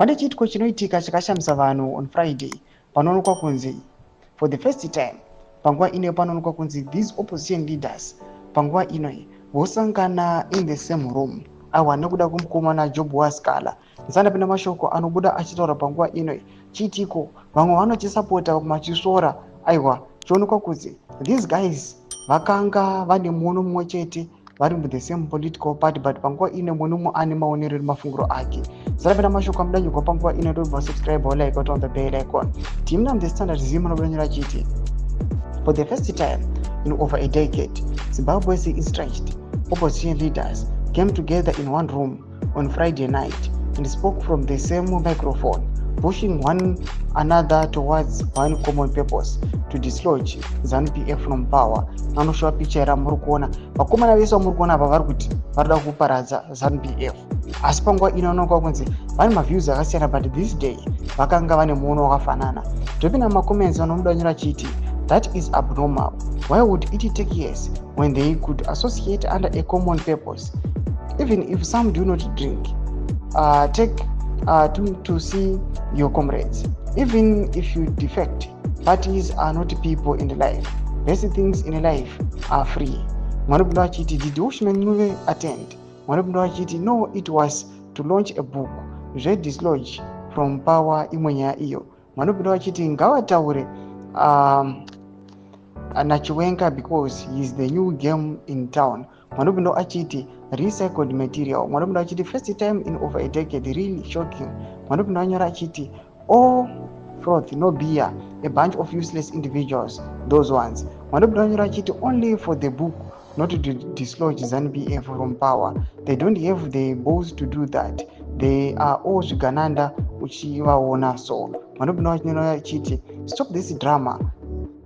pane chiitiko chinoitika chakashamisa vanhu on Friday panoonekwa kunzi for the first time panguva ino panoonekwa kunzi these opposition leaders panguva ino vosangana in the same room awa nekuda kumukomana Job Waskala. Ndisandapinda mashoko anobuda achitaura panguva ino chiitiko vamwe vanochisapota machisora aiwa chionekwa kunzi these guys vakanga vane muono mumwe chete vari mu the same political party but panguva ino mumwe nomwe ane maonero nemafungiro ake. Ndisandapinda mashoko amudanyirwa panguva ino ndobva subscribe or like on the bell icon. Team nam the standard zima nobudanyira chiti for the first time in over a decade Zimbabwe's estranged opposition leaders came together in one room on Friday night and spoke from the same microphone, pushing one another towards one common purpose to dislodge ZANU-PF from power. Nanoshowa picture yamuri kuona vakomana vese vamuri kuona apa vari kuti varida kuparadza ZANU-PF, asi panguva inoonekwa kunzi vane maviews akasiyana but this day vakanga vane muono wakafanana. Topinda macomments vanomudanyira chiti that is abnormal. Why would it take years when they could associate under a common purpose? Even if some do not drink, take to see your comrades. Even if you defect, parties are not people in life. Basic things in life are free. Mwanabunda chiti, did Oshman Nuve attend? Mwanabunda chiti, no, it was to launch a book, dislodge from power imwenya iyo. Mwanabunda chiti, ngawa taure Nachiwenga because he is the new game in town. Mwanabunda achiti recycled material. Mwanabunda achiti first time in over a decade, really shocking. Mwanabunda anyora achiti all froth, no beer, a bunch of useless individuals, those ones. Mwanabunda anyora achiti only for the book not to dislodge ZANU-PF from power. They don't have the balls to do that. They are all Gananda uchivaona so. Mwanabunda anyora achiti stop this drama.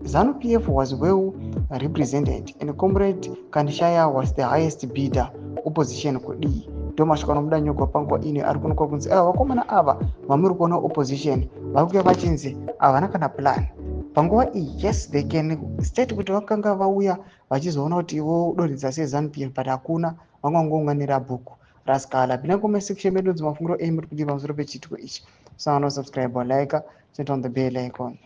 ZANU-PF was well represented and Comrade Kanishaya was the highest bidder. Opposition kudi ndomashoko anomudanyo kwa panguva ine ari kuonekwa kunzi vakomana ava vamuri kuona opposition vakuya vachinzi havana kana plan panguva iyi. Yes, they can state kuti vakanga vauya vachizoona kuti vodonhedza seZANU-PF but hakuna, vangangounganira bhuku raskala. Pinda comment section medu dzimafungiro emu kuti pamusoro pechiitiko ichi. So subscribe or like, turn on the bell icon.